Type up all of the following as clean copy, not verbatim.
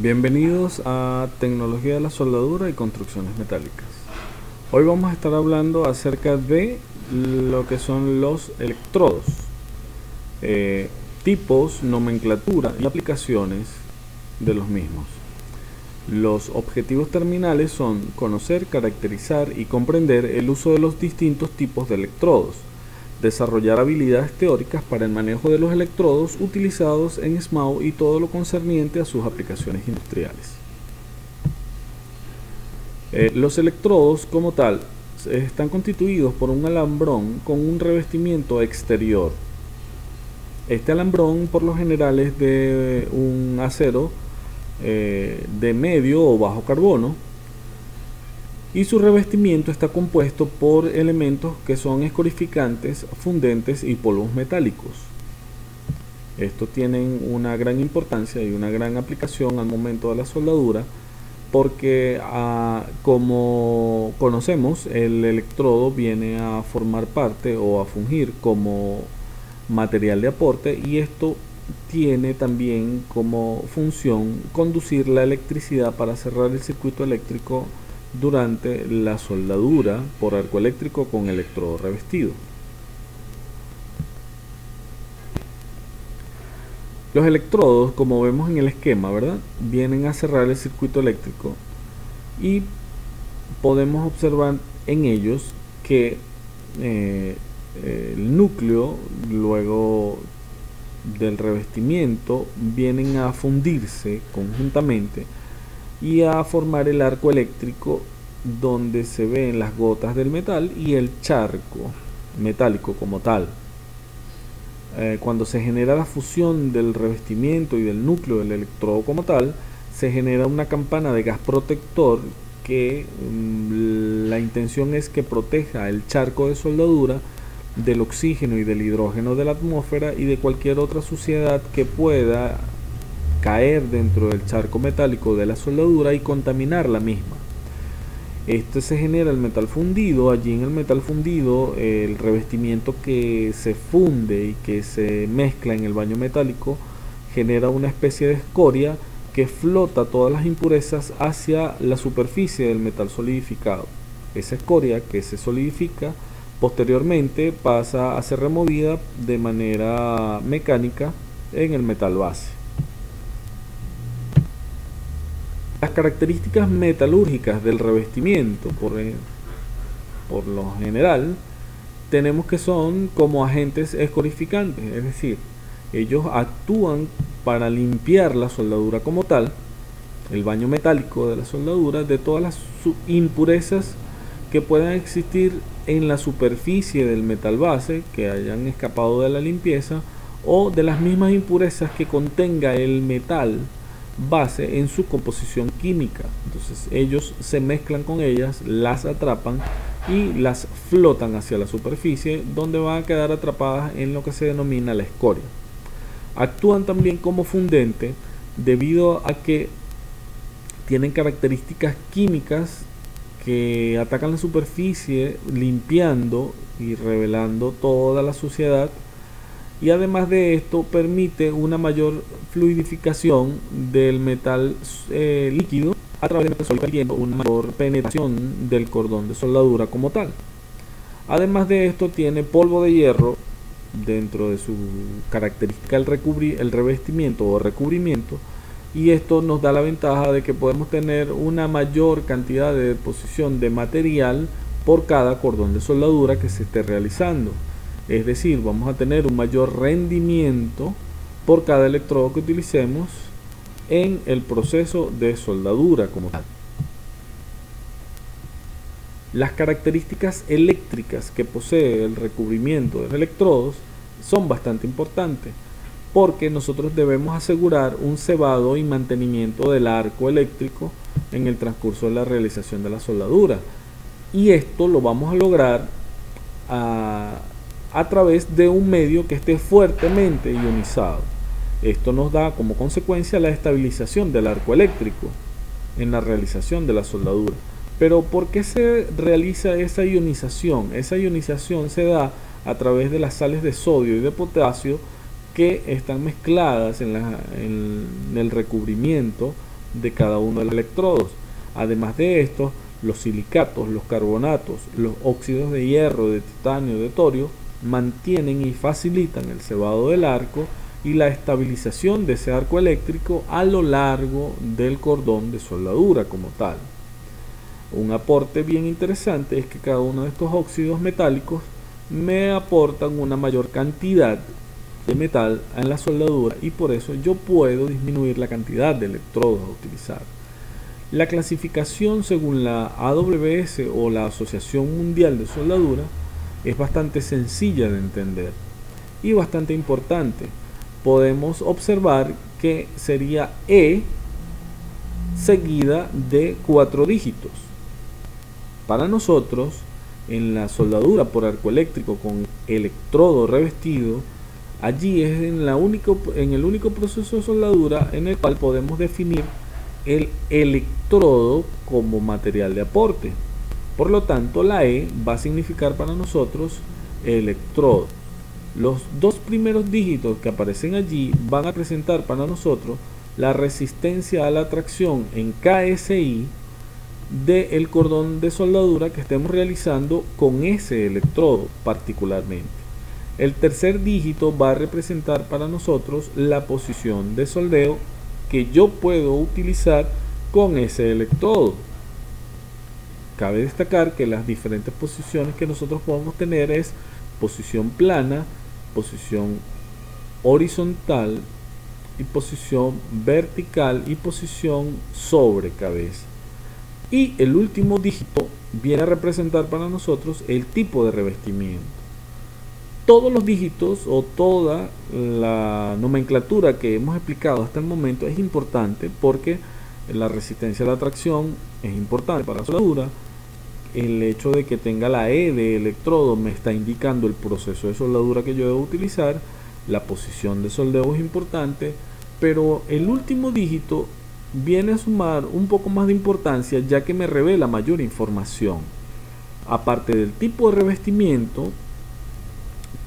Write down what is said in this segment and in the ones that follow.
Bienvenidos a Tecnología de la Soldadura y Construcciones Metálicas. Hoy vamos a estar hablando acerca de lo que son los electrodos, tipos, nomenclatura y aplicaciones de los mismos. Los objetivos terminales son conocer, caracterizar y comprender el uso de los distintos tipos de electrodos, desarrollar habilidades teóricas para el manejo de los electrodos utilizados en SMAU y todo lo concerniente a sus aplicaciones industriales. Los electrodos como tal están constituidos por un alambrón con un revestimiento exterior. Este alambrón por lo general es de un acero de medio o bajo carbono, y su revestimiento está compuesto por elementos que son escorificantes, fundentes y polvos metálicos. Estos tienen una gran importancia y una gran aplicación al momento de la soldadura, porque como conocemos, el electrodo viene a formar parte o a fungir como material de aporte, y esto tiene también como función conducir la electricidad para cerrar el circuito eléctrico durante la soldadura por arco eléctrico con electrodo revestido. Los electrodos, como vemos en el esquema, ¿verdad?, vienen a cerrar el circuito eléctrico, y podemos observar en ellos que el núcleo, luego del revestimiento, vienen a fundirse conjuntamente y a formar el arco eléctrico, donde se ven las gotas del metal y el charco metálico como tal. Cuando se genera la fusión del revestimiento y del núcleo del electrodo como tal, se genera una campana de gas protector que la intención es que proteja el charco de soldadura del oxígeno y del hidrógeno de la atmósfera y de cualquier otra suciedad que pueda caer dentro del charco metálico de la soldadura y contaminar la misma. Se genera el metal fundido. Allí en el metal fundido, el revestimiento que se funde y que se mezcla en el baño metálico genera una especie de escoria que flota todas las impurezas hacia la superficie del metal solidificado. Esa escoria que se solidifica posteriormente pasa a ser removida de manera mecánica en el metal base. Las características metalúrgicas del revestimiento, por lo general, tenemos que son como agentes escorificantes, es decir, ellos actúan para limpiar la soldadura como tal, el baño metálico de la soldadura, de todas las impurezas que puedan existir en la superficie del metal base, que hayan escapado de la limpieza, o de las mismas impurezas que contenga el metal base en su composición química. Entonces ellos se mezclan con ellas, las atrapan y las flotan hacia la superficie, donde van a quedar atrapadas en lo que se denomina la escoria. Actúan también como fundente debido a que tienen características químicas que atacan la superficie, limpiando y revelando toda la suciedad, y además de esto permite una mayor fluidificación del metal líquido a través del metal sólido, permitiendo una mayor penetración del cordón de soldadura como tal. Además de esto, tiene polvo de hierro dentro de su característica, el revestimiento o recubrimiento, y esto nos da la ventaja de que podemos tener una mayor cantidad de deposición de material por cada cordón de soldadura que se esté realizando. Es decir, vamos a tener un mayor rendimiento por cada electrodo que utilicemos en el proceso de soldadura como tal. Las características eléctricas que posee el recubrimiento de electrodos son bastante importantes, porque nosotros debemos asegurar un cebado y mantenimiento del arco eléctrico en el transcurso de la realización de la soldadura, y esto lo vamos a lograr a través de un medio que esté fuertemente ionizado. Esto nos da como consecuencia la estabilización del arco eléctrico en la realización de la soldadura. Pero ¿por qué se realiza esa ionización? Esa ionización se da a través de las sales de sodio y de potasio que están mezcladas en el recubrimiento de cada uno de los electrodos. Además de esto, los silicatos, los carbonatos, los óxidos de hierro, de titanio, de torio, mantienen y facilitan el cebado del arco y la estabilización de ese arco eléctrico a lo largo del cordón de soldadura como tal. Un aporte bien interesante es que cada uno de estos óxidos metálicos me aportan una mayor cantidad de metal en la soldadura y por eso yo puedo disminuir la cantidad de electrodos a utilizar. La clasificación según la AWS o la Asociación Mundial de Soldadura es bastante sencilla de entender y bastante importante. Podemos observar que sería E seguida de 4 dígitos. Para nosotros, en la soldadura por arco eléctrico con electrodo revestido, allí es en el único proceso de soldadura en el cual podemos definir el electrodo como material de aporte. Por lo tanto, la E va a significar para nosotros electrodo. Los 2 primeros dígitos que aparecen allí van a presentar para nosotros la resistencia a la tracción en KSI del cordón de soldadura que estemos realizando con ese electrodo particularmente. El tercer dígito va a representar para nosotros la posición de soldeo que yo puedo utilizar con ese electrodo. Cabe destacar que las diferentes posiciones que nosotros podemos tener es posición plana, posición horizontal y posición vertical y posición sobre cabeza. Y el último dígito viene a representar para nosotros el tipo de revestimiento. Todos los dígitos o toda la nomenclatura que hemos explicado hasta el momento es importante porque la resistencia a la tracción es importante para la soldadura. El hecho de que tenga la E de electrodo me está indicando el proceso de soldadura que yo debo utilizar. La posición de soldeo es importante, pero el último dígito viene a sumar un poco más de importancia ya que me revela mayor información. Aparte del tipo de revestimiento,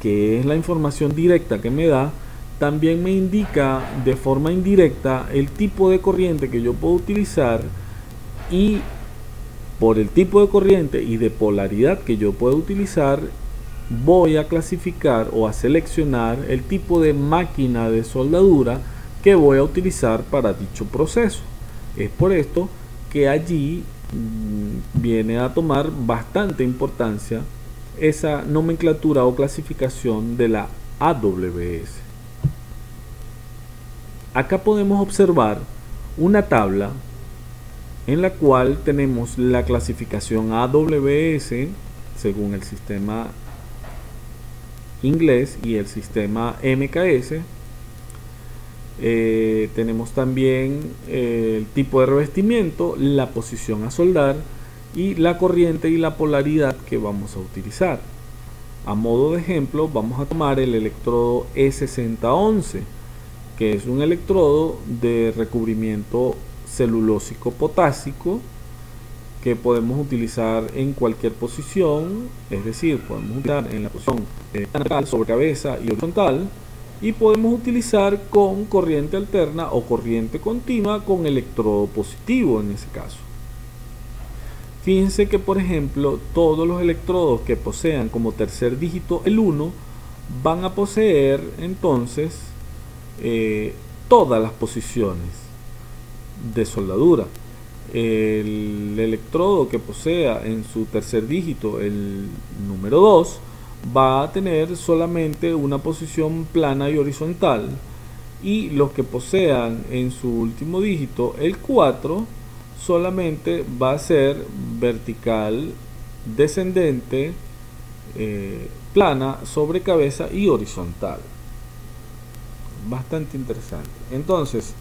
que es la información directa que me da, también me indica de forma indirecta el tipo de corriente que yo puedo utilizar y por el tipo de corriente y de polaridad que yo puedo utilizar voy a clasificar o a seleccionar el tipo de máquina de soldadura que voy a utilizar para dicho proceso. Es por esto que allí viene a tomar bastante importancia esa nomenclatura o clasificación de la AWS. Acá podemos observar una tabla en la cual tenemos la clasificación AWS según el sistema inglés y el sistema MKS. Tenemos también el tipo de revestimiento, la posición a soldar y la corriente y la polaridad que vamos a utilizar. A modo de ejemplo, vamos a tomar el electrodo E6011, que es un electrodo de recubrimiento celulósico potásico que podemos utilizar en cualquier posición, es decir, podemos utilizar en la posición vertical, sobre cabeza y horizontal, y podemos utilizar con corriente alterna o corriente continua con electrodo positivo en ese caso. Fíjense que, por ejemplo, todos los electrodos que posean como tercer dígito el 1 van a poseer entonces todas las posiciones de soldadura. El electrodo que posea en su tercer dígito el número 2 va a tener solamente una posición plana y horizontal, y los que posean en su último dígito el 4 solamente va a ser vertical, descendente, plana, sobre cabeza y horizontal. Bastante interesante. Entonces,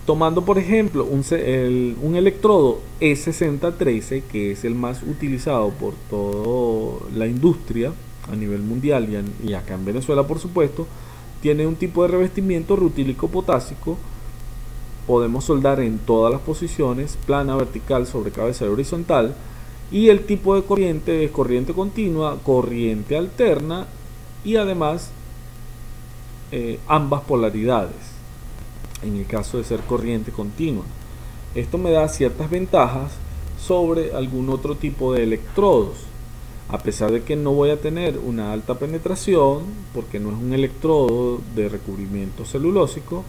tomando por ejemplo un electrodo E6013, que es el más utilizado por toda la industria a nivel mundial y acá en Venezuela por supuesto, tiene un tipo de revestimiento rutílico potásico. Podemos soldar en todas las posiciones, plana, vertical, sobre cabeza y horizontal, y el tipo de corriente es corriente continua, corriente alterna y además ambas polaridades. en el caso de ser corriente continua. Esto me da ciertas ventajas sobre algún otro tipo de electrodos, a pesar de que no voy a tener una alta penetración porque no es un electrodo de recubrimiento celulósico.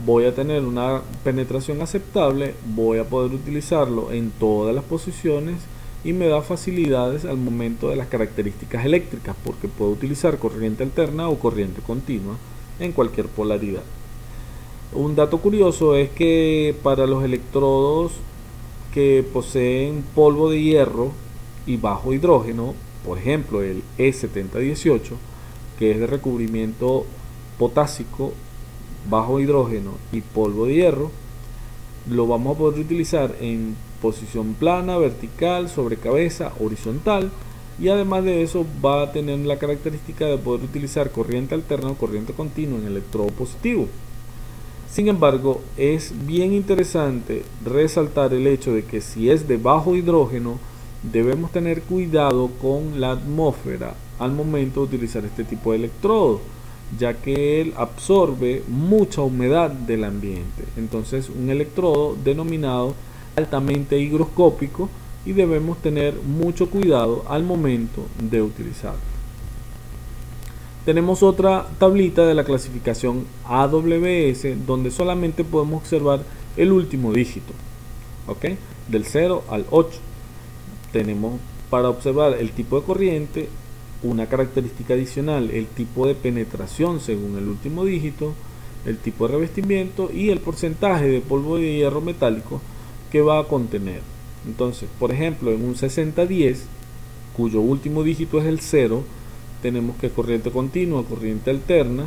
Voy a tener una penetración aceptable, voy a poder utilizarlo en todas las posiciones y me da facilidades al momento de las características eléctricas, porque puedo utilizar corriente alterna o corriente continua en cualquier polaridad. Un dato curioso es que para los electrodos que poseen polvo de hierro y bajo hidrógeno, por ejemplo el E7018, que es de recubrimiento potásico, bajo hidrógeno y polvo de hierro, lo vamos a poder utilizar en posición plana, vertical, sobre cabeza, horizontal, y además de eso va a tener la característica de poder utilizar corriente alterna o corriente continua en el electrodo positivo. Sin embargo, es bien interesante resaltar el hecho de que si es de bajo hidrógeno, debemos tener cuidado con la atmósfera al momento de utilizar este tipo de electrodo, ya que él absorbe mucha humedad del ambiente. Entonces, un electrodo denominado altamente higroscópico, y debemos tener mucho cuidado al momento de utilizarlo. Tenemos otra tablita de la clasificación AWS, donde solamente podemos observar el último dígito, ¿ok? Del 0 al 8. Tenemos para observar el tipo de corriente, una característica adicional, el tipo de penetración según el último dígito, el tipo de revestimiento y el porcentaje de polvo de hierro metálico que va a contener. Entonces, por ejemplo, en un 6010, cuyo último dígito es el 0, tenemos que corriente continua, corriente alterna,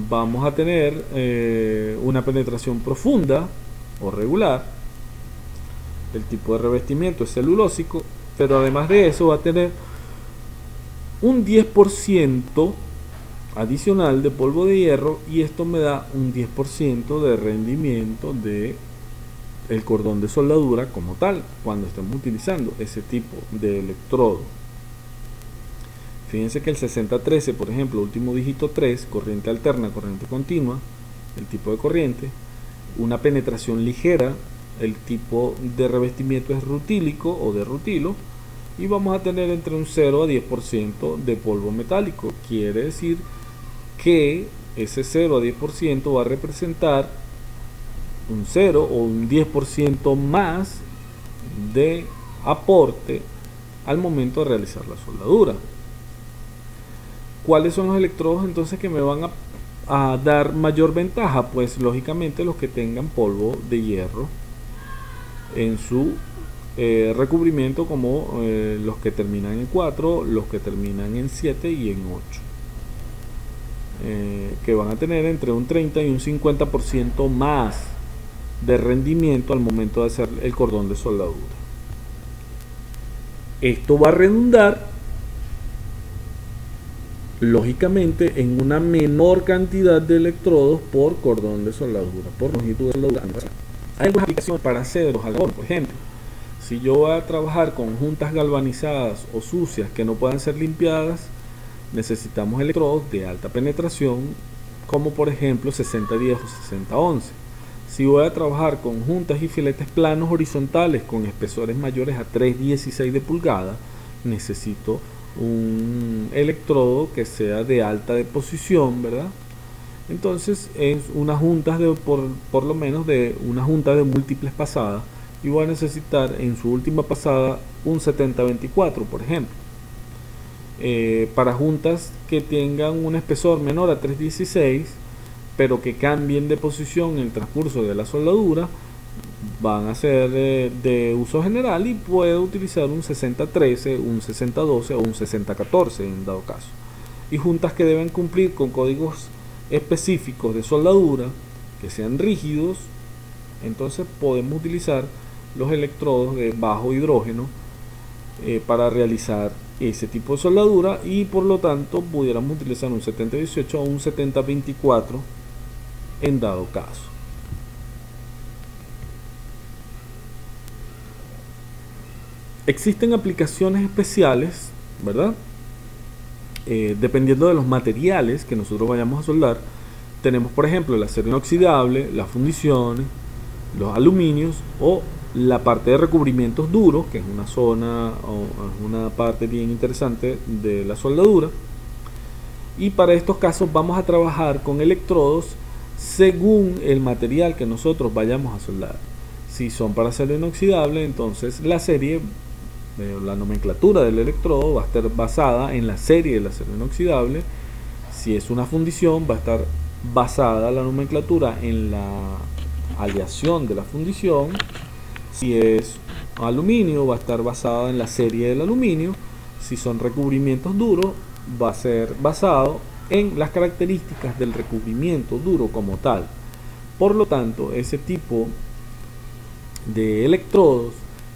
vamos a tener una penetración profunda o regular, el tipo de revestimiento es celulósico, pero además de eso va a tener un 10% adicional de polvo de hierro, y esto me da un 10% de rendimiento de el cordón de soldadura como tal cuando estemos utilizando ese tipo de electrodo. Fíjense que el 6013, por ejemplo, último dígito 3, corriente alterna, corriente continua, el tipo de corriente, una penetración ligera, el tipo de revestimiento es rutílico o de rutilo, y vamos a tener entre un 0 a 10% de polvo metálico. Quiere decir que ese 0 a 10% va a representar un 0 o un 10% más de aporte al momento de realizar la soldadura. ¿Cuáles son los electrodos entonces que me van a dar mayor ventaja? Pues lógicamente los que tengan polvo de hierro en su recubrimiento, como los que terminan en 4, los que terminan en 7 y en 8, que van a tener entre un 30 y un 50% más de rendimiento al momento de hacer el cordón de soldadura. Esto va a redundar lógicamente en una menor cantidad de electrodos por cordón de soldadura, por longitud de soldadura. Hay algunas aplicaciones para hacer los algodones, por ejemplo. Si yo voy a trabajar con juntas galvanizadas o sucias que no puedan ser limpiadas, necesitamos electrodos de alta penetración, como por ejemplo 6010 o 6011. Si voy a trabajar con juntas y filetes planos horizontales con espesores mayores a 3/16 de pulgada, necesito un electrodo que sea de alta deposición, ¿verdad? Entonces es unas juntas de por lo menos de una junta de múltiples pasadas, y voy a necesitar en su última pasada un 7024, por ejemplo. Para juntas que tengan un espesor menor a 3/16 pero que cambien de posición en el transcurso de la soldadura, van a ser de uso general, y puedo utilizar un 6013, un 6012 o un 6014 en dado caso. Y juntas que deben cumplir con códigos específicos de soldadura, que sean rígidos, entonces podemos utilizar los electrodos de bajo hidrógeno para realizar ese tipo de soldadura, y por lo tanto pudiéramos utilizar un 7018 o un 7024 en dado caso. Existen aplicaciones especiales, ¿verdad? Dependiendo de los materiales que nosotros vayamos a soldar, Tenemos, por ejemplo, el acero inoxidable, las fundiciones, los aluminios o la parte de recubrimientos duros, que es una zona o es una parte bien interesante de la soldadura. Y para estos casos vamos a trabajar con electrodos según el material que nosotros vayamos a soldar. Si son para acero inoxidable, entonces la serie, la nomenclatura del electrodo va a estar basada en la serie del acero inoxidable. Si es una fundición, va a estar basada la nomenclatura en la aleación de la fundición. Si es aluminio, va a estar basada en la serie del aluminio. Si son recubrimientos duros, va a ser basado en las características del recubrimiento duro como tal. Por lo tanto, ese tipo de electrodos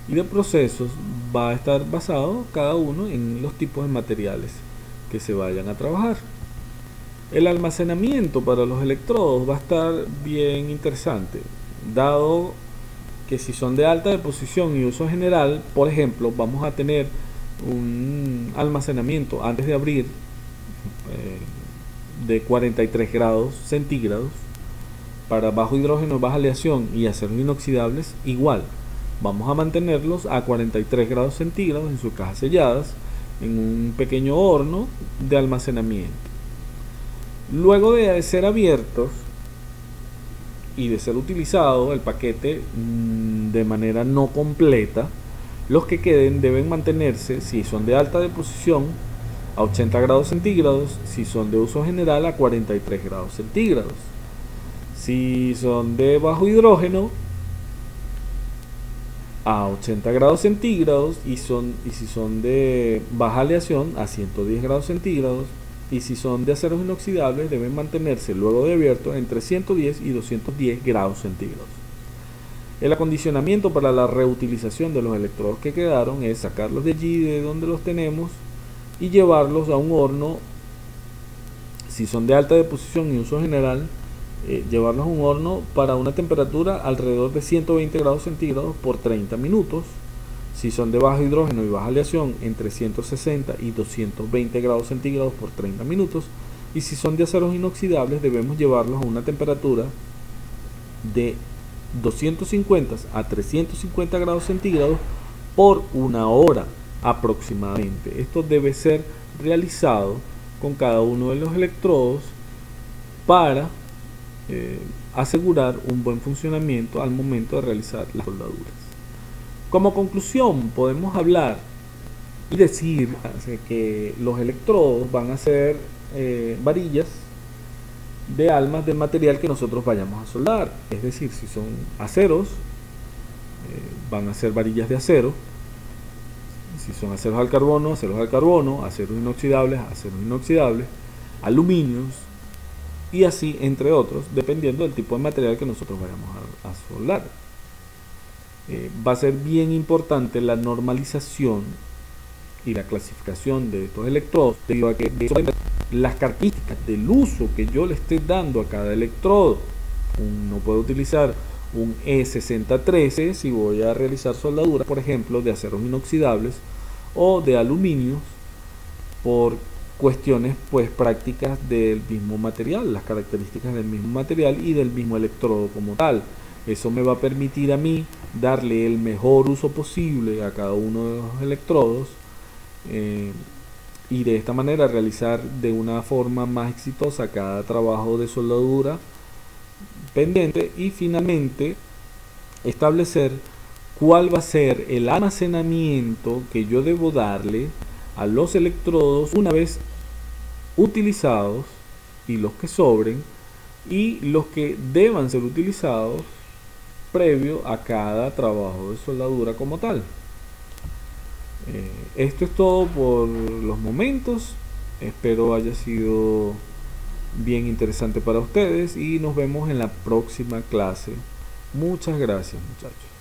y de procesos va a estar basado cada uno en los tipos de materiales que se vayan a trabajar. El almacenamiento para los electrodos va a estar bien interesante, dado que si son de alta deposición y uso general, por ejemplo, vamos a tener un almacenamiento antes de abrir de 43 grados centígrados. Para bajo hidrógeno, baja aleación y aceros inoxidables, igual vamos a mantenerlos a 43 grados centígrados en sus cajas selladas en un pequeño horno de almacenamiento. Luego de ser abiertos y de ser utilizado el paquete de manera no completa, los que queden deben mantenerse, si son de alta deposición, a 80 grados centígrados, si son de uso general, a 43 grados centígrados. Si son de bajo hidrógeno, a 80 grados centígrados, y si son de baja aleación, a 110 grados centígrados. Y si son de aceros inoxidables, deben mantenerse luego de abierto entre 110 y 210 grados centígrados. El acondicionamiento para la reutilización de los electrodos que quedaron es sacarlos de allí, de donde los tenemos, y llevarlos a un horno. Si son de alta deposición y uso general, llevarlos a un horno para una temperatura alrededor de 120 grados centígrados por 30 minutos. Si son de bajo hidrógeno y baja aleación, entre 160 y 220 grados centígrados por 30 minutos. Y si son de aceros inoxidables, debemos llevarlos a una temperatura de 250 a 350 grados centígrados por una hora aproximadamente. Esto debe ser realizado con cada uno de los electrodos para asegurar un buen funcionamiento al momento de realizar las soldaduras. Como conclusión, podemos hablar y decir que los electrodos van a ser varillas de almas del material que nosotros vayamos a soldar. Es decir, si son aceros, van a ser varillas de acero. Si son aceros al carbono, aceros inoxidables, aluminios, y así entre otros, dependiendo del tipo de material que nosotros vayamos a soldar. Va a ser bien importante la normalización y la clasificación de estos electrodos, debido a que las características del uso que yo le esté dando a cada electrodo. No puedo utilizar un E6013 si voy a realizar soldaduras, por ejemplo, de aceros inoxidables o de aluminios, por cuestiones pues prácticas del mismo material, las características del mismo material y del mismo electrodo como tal. Eso me va a permitir a mí darle el mejor uso posible a cada uno de los electrodos, y de esta manera realizar de una forma más exitosa cada trabajo de soldadura pendiente, y finalmente establecer cuál va a ser el almacenamiento que yo debo darle a los electrodos una vez utilizados, y los que sobren y los que deban ser utilizados previo a cada trabajo de soldadura como tal. Esto es todo por los momentos. Espero haya sido bien interesante para ustedes y nos vemos en la próxima clase. Muchas gracias, muchachos.